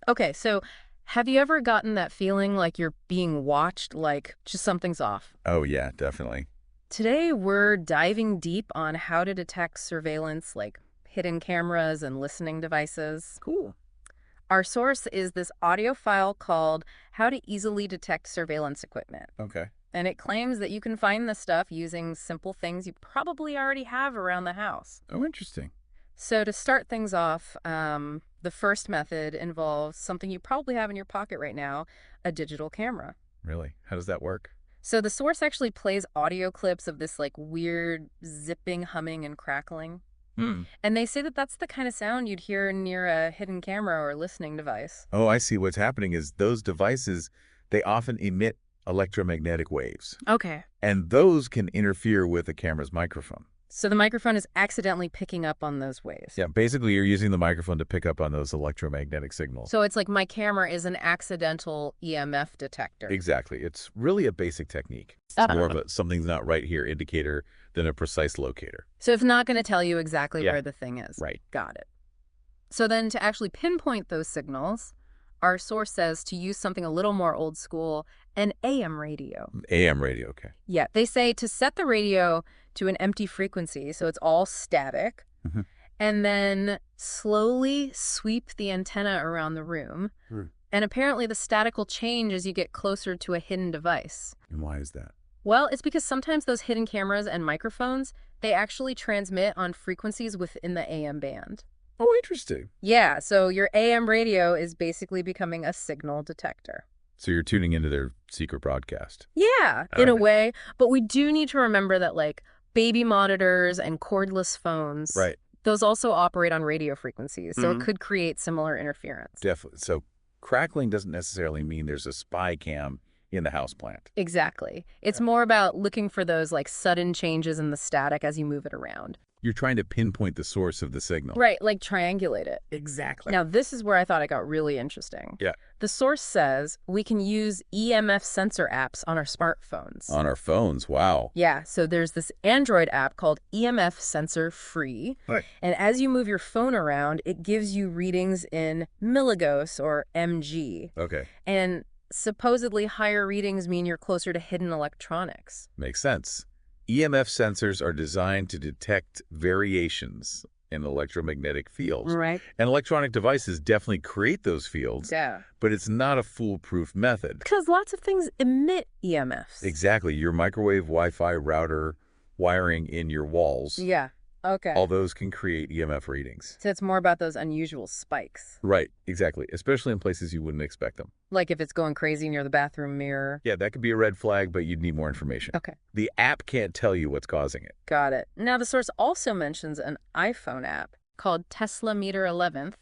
Okay, so have you ever gotten that feeling like you're being watched, like just something's off? Oh, yeah, definitely. Today, we're diving deep on how to detect surveillance, like hidden cameras and listening devices. Cool. Our source is this audio file called How to Easily Detect Surveillance Equipment. Okay. And it claims that you can find this stuff using simple things you probably already have around the house. Oh, interesting. So, to start things off, the first method involves something you probably have in your pocket right now, a digital camera. Really? How does that work? So, the source actually plays audio clips of this like weird zipping, humming, and crackling. Hmm. And they say that that's the kind of sound you'd hear near a hidden camera or listening device. Oh, I see. What's happening is those devices, they often emit electromagnetic waves, Okay. and those can interfere with the camera's microphone. So, the microphone is accidentally picking up on those waves. Yeah, basically, you're using the microphone to pick up on those electromagnetic signals. So, it's like my camera is an accidental EMF detector. Exactly. It's really a basic technique. It's more of a something's not right here indicator than a precise locator. So, it's not going to tell you exactly Yeah. where the thing is. Right. Got it. So then to actually pinpoint those signals, our source says to use something a little more old school, an AM radio. AM radio, okay. Yeah, they say to set the radio to an empty frequency, so it's all static, Mhm. and then slowly sweep the antenna around the room. Hmm. And apparently the static will change as you get closer to a hidden device. And why is that? Well, it's because sometimes those hidden cameras and microphones, they actually transmit on frequencies within the AM band. Oh, interesting. Yeah, so your AM radio is basically becoming a signal detector. So you're tuning into their secret broadcast. Yeah, All in a right. way, but we do need to remember that like baby monitors and cordless phones, Right. those also operate on radio frequencies, so it Mhm. could create similar interference. Definitely. So crackling doesn't necessarily mean there's a spy cam in the house plant. Exactly. It's more about looking for those like sudden changes in the static as you move it around. You're trying to pinpoint the source of the signal. Right, like triangulate it. Exactly. Now, this is where I thought it got really interesting. Yeah. The source says we can use EMF sensor apps on our smartphones. On our phones. Wow. Yeah, so there's this Android app called EMF Sensor Free. Right. And as you move your phone around, it gives you readings in milligauss or mg. Okay. And supposedly higher readings mean you're closer to hidden electronics. Makes sense. EMF sensors are designed to detect variations in electromagnetic fields. Right. And electronic devices definitely create those fields, Yeah. but it's not a foolproof method. Because lots of things emit EMFs. Exactly. Your microwave, Wi-Fi, router, wiring in your walls, Yeah. Okay. all those can create EMF readings. So it's more about those unusual spikes. Right, exactly. Especially in places you wouldn't expect them. Like if it's going crazy near the bathroom mirror. Yeah, that could be a red flag, but you'd need more information. Okay. The app can't tell you what's causing it. Got it. Now, the source also mentions an iPhone app called Tesla Meter 11th,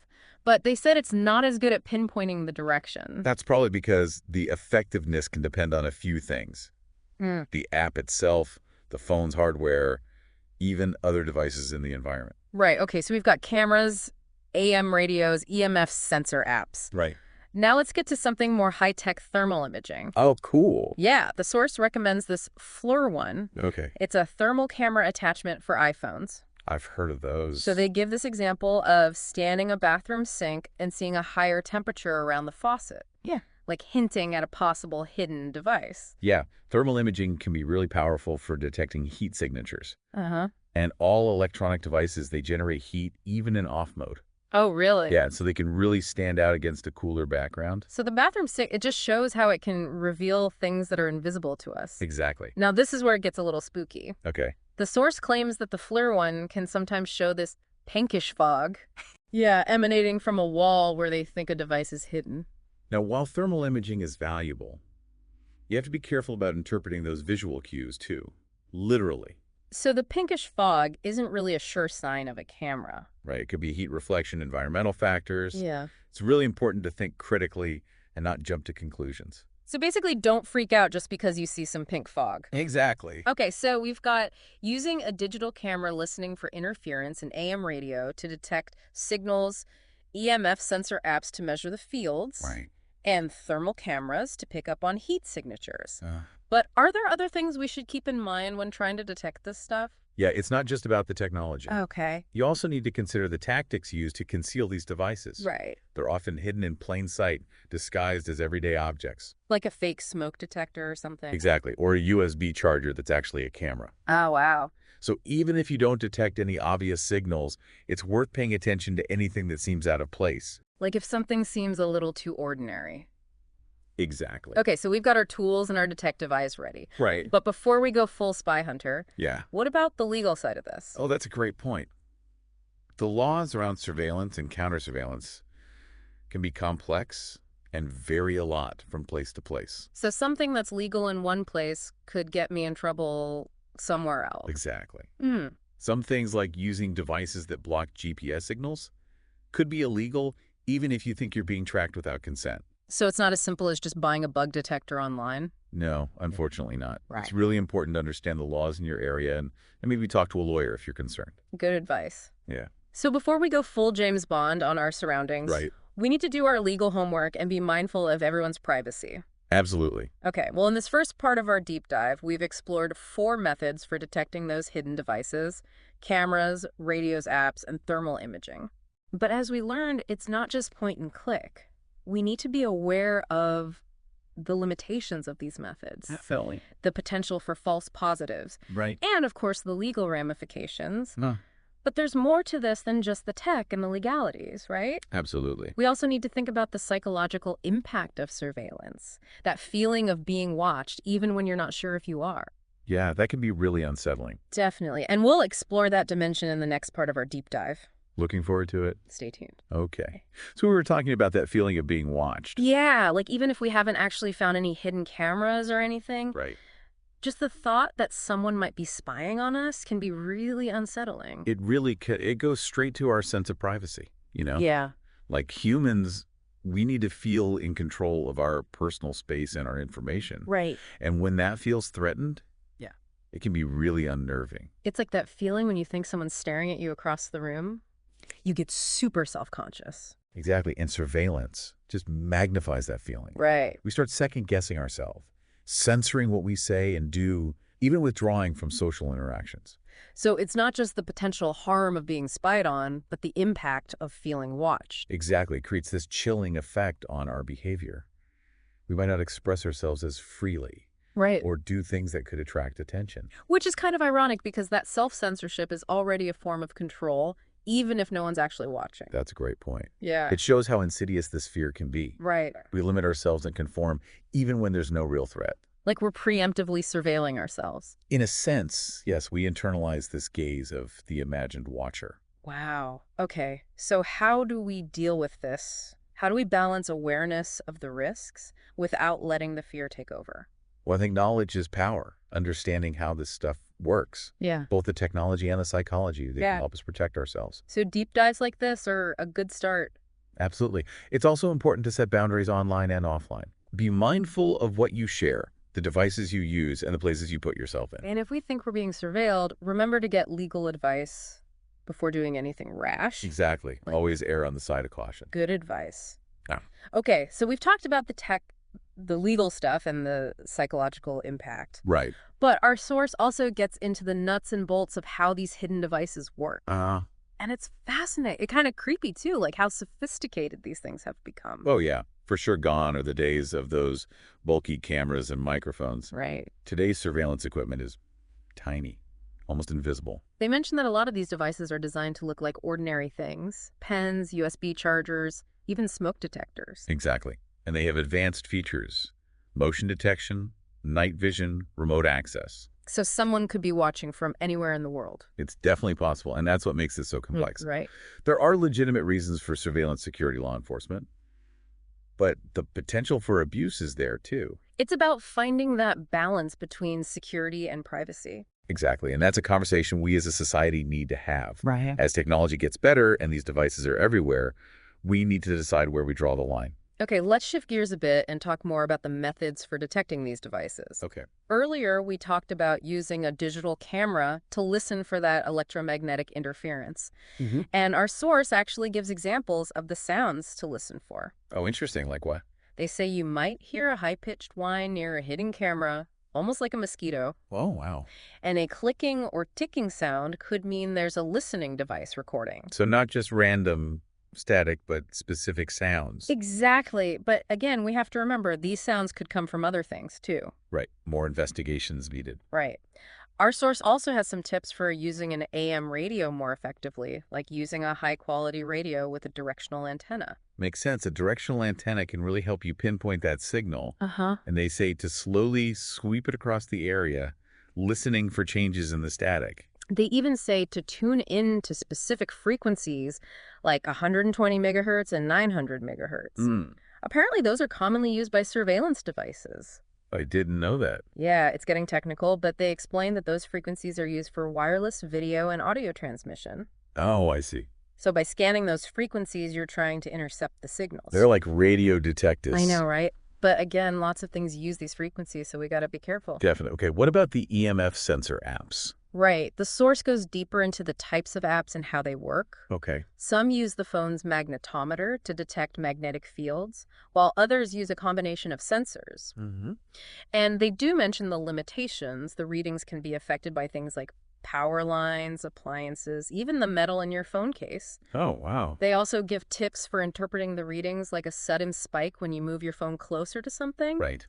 but they said it's not as good at pinpointing the direction. That's probably because the effectiveness can depend on a few things. Hmm. The app itself, the phone's hardware, even other devices in the environment. Right. Okay. So we've got cameras, AM radios, EMF sensor apps. Right. Now let's get to something more high-tech thermal imaging. Oh, cool. Yeah, the source recommends this FLIR one. Okay. It's a thermal camera attachment for iPhones. I've heard of those. So they give this example of scanning a bathroom sink and seeing a higher temperature around the faucet. Yeah. Like hinting at a possible hidden device. Yeah, thermal imaging can be really powerful for detecting heat signatures. Uh-huh. And all electronic devices, they generate heat even in off mode. Oh, really? Yeah, so they can really stand out against a cooler background. So the bathroom sink, it just shows how it can reveal things that are invisible to us. Exactly. Now, this is where it gets a little spooky. Okay. The source claims that the FLIR one can sometimes show this pinkish fog. Yeah, emanating from a wall where they think a device is hidden. Now, while thermal imaging is valuable, you have to be careful about interpreting those visual cues too. Literally. So the pinkish fog isn't really a sure sign of a camera. Right? It could be heat reflection, environmental factors. Yeah. It's really important to think critically and not jump to conclusions. So basically, don't freak out just because you see some pink fog. Exactly. Okay, so we've got using a digital camera listening for interference in AM radio to detect signals, EMF sensor apps to measure the fields, Right. and thermal cameras to pick up on heat signatures. Uh, But are there other things we should keep in mind when trying to detect this stuff? Yeah, it's not just about the technology. Okay. You also need to consider the tactics used to conceal these devices. Right. They're often hidden in plain sight, disguised as everyday objects. Like a fake smoke detector or something. Exactly, or a USB charger that's actually a camera. Oh, wow. So even if you don't detect any obvious signals, it's worth paying attention to anything that seems out of place. Like if something seems a little too ordinary. Exactly. Okay, so we've got our tools and our detective eyes ready. Right. But before we go full spy hunter, Yeah. what about the legal side of this? Oh, that's a great point. The laws around surveillance and counter-surveillance can be complex and vary a lot from place to place. So something that's legal in one place could get me in trouble somewhere else. Exactly. Hmm. Some things like using devices that block GPS signals could be illegal even if you think you're being tracked without consent. So it's not as simple as just buying a bug detector online? No, unfortunately not. Right. It's really important to understand the laws in your area and maybe talk to a lawyer if you're concerned. Good advice. Yeah. So before we go full James Bond on our surroundings, Right. we need to do our legal homework and be mindful of everyone's privacy. Absolutely. Okay, well, in this first part of our deep dive, we've explored 4 methods for detecting those hidden devices: cameras, radios, apps, and thermal imaging. But as we learned, it's not just point and click. We need to be aware of the limitations of these methods, Definitely. the potential for false positives, Right. and of course the legal ramifications. No, But there's more to this than just the tech and the legalities, right? absolutely. We also need to think about the psychological impact of surveillance, that feeling of being watched even when you're not sure if you are. Yeah, that can be really unsettling. Definitely. And we'll explore that dimension in the next part of our deep dive. Looking forward to it. Stay tuned. Okay. So we were talking about that feeling of being watched. Yeah, like even if we haven't actually found any hidden cameras or anything, Right. just the thought that someone might be spying on us can be really unsettling. It really it goes straight to our sense of privacy, you know? Yeah. Like humans, we need to feel in control of our personal space and our information. Right. And when that feels threatened, Yeah. it can be really unnerving. It's like that feeling when you think someone's staring at you across the room. You get super self-conscious. Exactly. And surveillance just magnifies that feeling. Right. We start second-guessing ourselves, censoring what we say and do, even withdrawing from social interactions. So it's not just the potential harm of being spied on, but the impact of feeling watched. Exactly. It creates this chilling effect on our behavior. We might not express ourselves as freely Right. or do things that could attract attention. Which is kind of ironic because that self-censorship is already a form of control, even if no one's actually watching. That's a great point. Yeah. It shows how insidious this fear can be. Right. We limit ourselves and conform even when there's no real threat. Like we're preemptively surveilling ourselves. In a sense, yes, we internalize this gaze of the imagined watcher. Wow. Okay. So how do we deal with this? How do we balance awareness of the risks without letting the fear take over? Well, I think knowledge is power, understanding how this stuff works, Yeah. both the technology and the psychology that Yeah. can help us protect ourselves. So deep dives like this are a good start. Absolutely. It's also important to set boundaries online and offline. Be mindful of what you share, the devices you use, and the places you put yourself in. And if we think we're being surveilled, remember to get legal advice before doing anything rash. Exactly. Always err on the side of caution. Good advice. Yeah. Okay, so we've talked about the tech, the legal stuff, and the psychological impact. Right. But our source also gets into the nuts and bolts of how these hidden devices work. And it's fascinating. It's kind of creepy, too, like how sophisticated these things have become. Oh, yeah. For sure gone are the days of those bulky cameras and microphones. Right. Today's surveillance equipment is tiny, almost invisible. They mentioned that a lot of these devices are designed to look like ordinary things. Pens, USB chargers, even smoke detectors. Exactly. And they have advanced features: motion detection, night vision, remote access. So someone could be watching from anywhere in the world. It's definitely possible, and that's what makes this so complex. Right. There are legitimate reasons for surveillance security law enforcement, but the potential for abuse is there too. It's about finding that balance between security and privacy. Exactly, and that's a conversation we as a society need to have. Right. As technology gets better and these devices are everywhere, we need to decide where we draw the line. Okay, let's shift gears a bit and talk more about the methods for detecting these devices. Okay. Earlier, we talked about using a digital camera to listen for that electromagnetic interference. And our source actually gives examples of the sounds to listen for. Oh, interesting. Like what? They say you might hear a high-pitched whine near a hidden camera, almost like a mosquito. Oh, wow. And a clicking or ticking sound could mean there's a listening device recording. So not just random static, but specific sounds. Exactly. But again, we have to remember these sounds could come from other things too. Right. More investigations needed. Right. Our source also has some tips for using an AM radio more effectively, like using a high-quality radio with a directional antenna. Makes sense. A directional antenna can really help you pinpoint that signal. Uh-huh. And they say to slowly sweep it across the area, listening for changes in the static. They even say to tune in to specific frequencies like 120 megahertz and 900 megahertz. Apparently, those are commonly used by surveillance devices. I didn't know that. Yeah, it's getting technical, but they explain that those frequencies are used for wireless video and audio transmission. Oh, I see. So by scanning those frequencies, you're trying to intercept the signals. They're like radio detectives. I know, right? But again, lots of things use these frequencies, so we got to be careful. Definitely. Okay, what about the EMF sensor apps? Right. The source goes deeper into the types of apps and how they work. Okay. Some use the phone's magnetometer to detect magnetic fields, while others use a combination of sensors. And they do mention the limitations. The readings can be affected by things like power lines, appliances, even the metal in your phone case. Oh, wow. They also give tips for interpreting the readings, like a sudden spike when you move your phone closer to something. Right.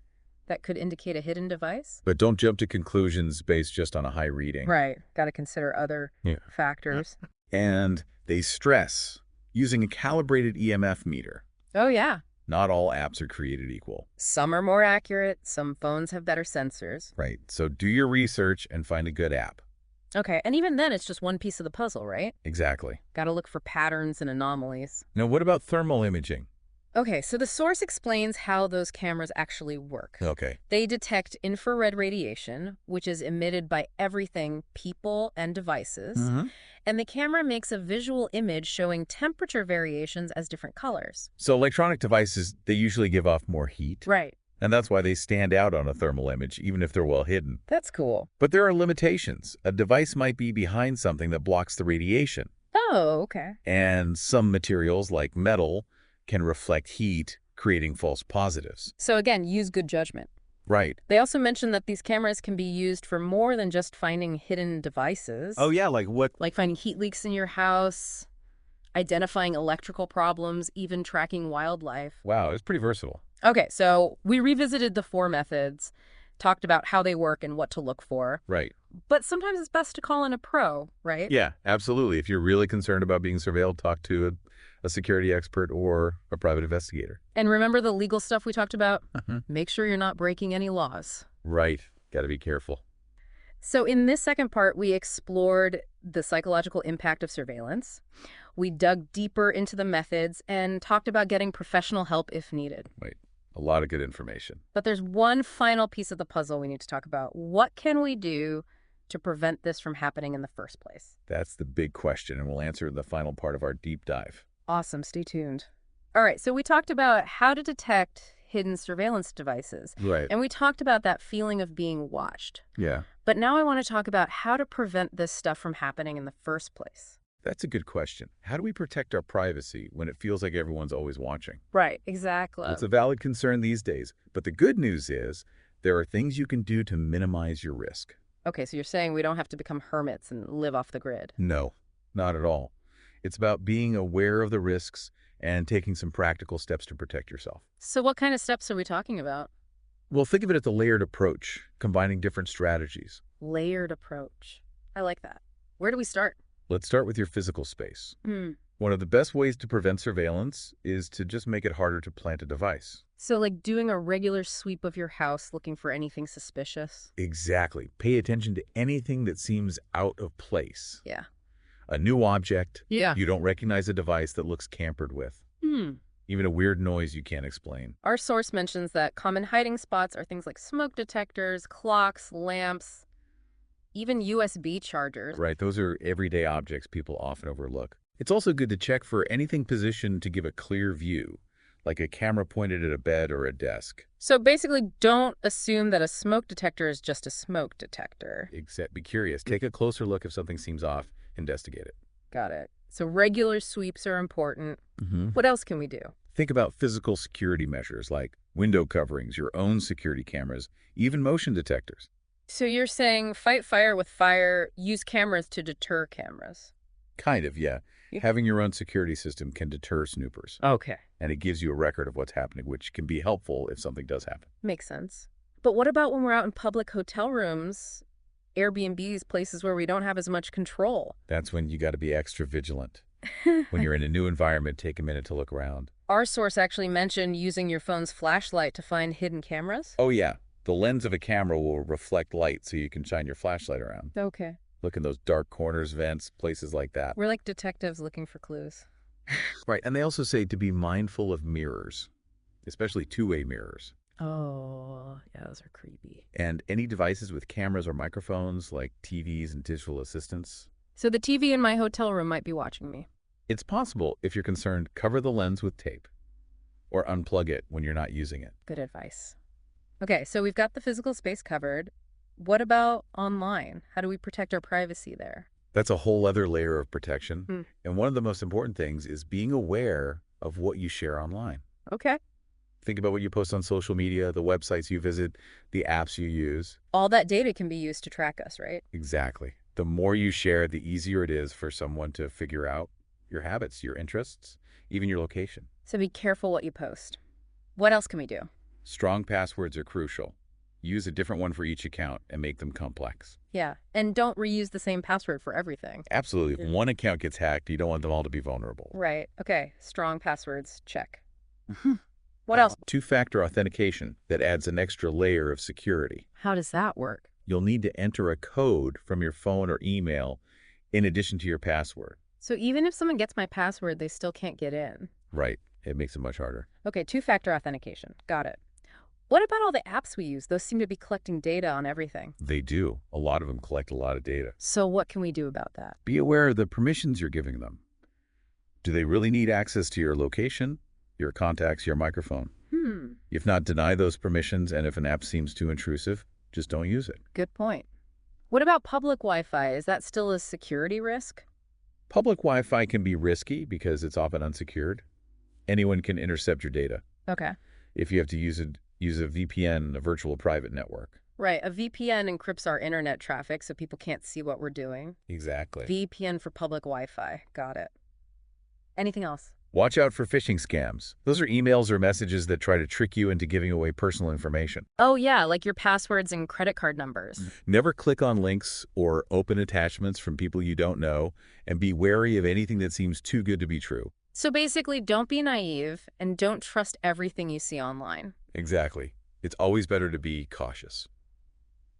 That could indicate a hidden device. But don't jump to conclusions based just on a high reading. Right. Got to consider other factors. And they stress using a calibrated EMF meter. Oh, yeah. Not all apps are created equal. Some are more accurate. Some phones have better sensors. Right. So do your research and find a good app. Okay. And even then, it's just one piece of the puzzle, right? Exactly. Got to look for patterns and anomalies. Now, what about thermal imaging? Okay, so the source explains how those cameras actually work. Okay. They detect infrared radiation, which is emitted by everything, people and devices. And the camera makes a visual image showing temperature variations as different colors. So electronic devices, they usually give off more heat. Right. And that's why they stand out on a thermal image, even if they're well hidden. That's cool. But there are limitations. A device might be behind something that blocks the radiation. Oh, okay. And some materials, like metal, can reflect heat, creating false positives. So again, use good judgment. Right. They also mention that these cameras can be used for more than just finding hidden devices. Oh, yeah, like what? Like finding heat leaks in your house, identifying electrical problems, even tracking wildlife. Wow, it's pretty versatile. Okay, so we revisited the 4 methods, talked about how they work and what to look for. Right. But sometimes it's best to call in a pro, right? Yeah, absolutely. If you're really concerned about being surveilled, talk to a security expert or a private investigator. And remember the legal stuff we talked about? Make sure you're not breaking any laws. Right. Got to be careful. So in this second part, we explored the psychological impact of surveillance. We dug deeper into the methods and talked about getting professional help if needed. Right. A lot of good information. But there's one final piece of the puzzle we need to talk about. What can we do to prevent this from happening in the first place? That's the big question, and we'll answer in the final part of our deep dive. Awesome. Stay tuned. All right. So we talked about how to detect hidden surveillance devices. Right. And we talked about that feeling of being watched. Yeah. But now I want to talk about how to prevent this stuff from happening in the first place. That's a good question. How do we protect our privacy when it feels like everyone's always watching? Right. Exactly. It's a valid concern these days. But the good news is there are things you can do to minimize your risk. Okay. So you're saying we don't have to become hermits and live off the grid. No, not at all. It's about being aware of the risks and taking some practical steps to protect yourself. So what kind of steps are we talking about? Well, think of it as a layered approach, combining different strategies. Layered approach. I like that. Where do we start? Let's start with your physical space. One of the best ways to prevent surveillance is to just make it harder to plant a device. So like doing a regular sweep of your house looking for anything suspicious? Exactly. Pay attention to anything that seems out of place. Yeah. A new object. Yeah. You don't recognize a device that looks tampered with. Even a weird noise you can't explain. Our source mentions that common hiding spots are things like smoke detectors, clocks, lamps, even USB chargers. Right, those are everyday objects people often overlook. It's also good to check for anything positioned to give a clear view, like a camera pointed at a bed or a desk. So basically, don't assume that a smoke detector is just a smoke detector. Except be curious. Take a closer look if something seems off. Investigate it. Got it. So regular sweeps are important. What else can we do? Think about physical security measures like window coverings, your own security cameras, even motion detectors. So you're saying fight fire with fire, use cameras to deter cameras. Kind of, yeah. Yeah. Having your own security system can deter snoopers, Okay. and it gives you a record of what's happening, which can be helpful if something does happen. Makes sense. But what about when we're out in public hotel rooms, Airbnbs, places where we don't have as much control? That's when you got to be extra vigilant. When you're in a new environment, take a minute to look around. Our source actually mentioned using your phone's flashlight to find hidden cameras. Oh, yeah. The lens of a camera will reflect light so you can shine your flashlight around. Okay. Look in those dark corners, vents, places like that. We're like detectives looking for clues. Right, and they also say to be mindful of mirrors, especially two-way mirrors. Oh, yeah, those are creepy. And any devices with cameras or microphones, like TVs and digital assistants. So the TV in my hotel room might be watching me. It's possible, if you're concerned, cover the lens with tape or unplug it when you're not using it. Good advice. Okay, so we've got the physical space covered. What about online? How do we protect our privacy there? That's a whole other layer of protection. Hmm. And one of the most important things is being aware of what you share online. Okay. Think about what you post on social media, the websites you visit, the apps you use. All that data can be used to track us, right? Exactly. The more you share, the easier it is for someone to figure out your habits, your interests, even your location. So be careful what you post. What else can we do? Strong passwords are crucial. Use a different one for each account and make them complex. Yeah, and don't reuse the same password for everything. Absolutely. If Yeah. one account gets hacked, you don't want them all to be vulnerable. Right. Okay, strong passwords, check. What else? Two-factor authentication that adds an extra layer of security. How does that work? You'll need to enter a code from your phone or email in addition to your password. So even if someone gets my password, they still can't get in. Right. It makes it much harder. Okay, two-factor authentication. Got it. What about all the apps we use? Those seem to be collecting data on everything. They do. A lot of them collect a lot of data. So what can we do about that? Be aware of the permissions you're giving them. Do they really need access to your location, your contacts, your microphone? If not, deny those permissions, and if an app seems too intrusive, just don't use it. Good point. What about public Wi-Fi? Is that still a security risk? Public Wi-Fi can be risky because it's often unsecured. Anyone can intercept your data. Okay. If you have to use a VPN, a virtual private network. Right. A VPN encrypts our internet traffic so people can't see what we're doing. Exactly. VPN for public Wi-Fi. Got it. Anything else? Watch out for phishing scams. Those are emails or messages that try to trick you into giving away personal information. Oh, yeah, like your passwords and credit card numbers. Never click on links or open attachments from people you don't know, and be wary of anything that seems too good to be true. So basically, don't be naive and don't trust everything you see online. Exactly. It's always better to be cautious.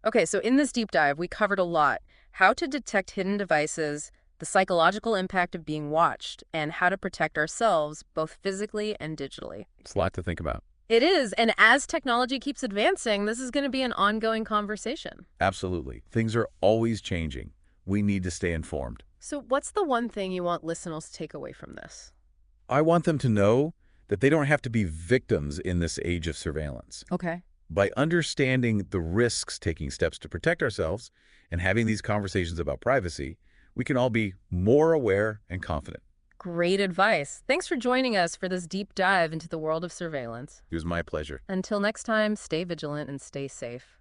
Okay, so in this deep dive, we covered a lot. How to detect hidden devices, the psychological impact of being watched, and how to protect ourselves, both physically and digitally. It's a lot to think about. It is, and as technology keeps advancing, this is going to be an ongoing conversation. Absolutely. Things are always changing. We need to stay informed. So what's the one thing you want listeners to take away from this? I want them to know that they don't have to be victims in this age of surveillance. Okay. By understanding the risks, taking steps to protect ourselves, and having these conversations about privacy, we can all be more aware and confident. Great advice. Thanks for joining us for this deep dive into the world of surveillance. It was my pleasure. Until next time, stay vigilant and stay safe.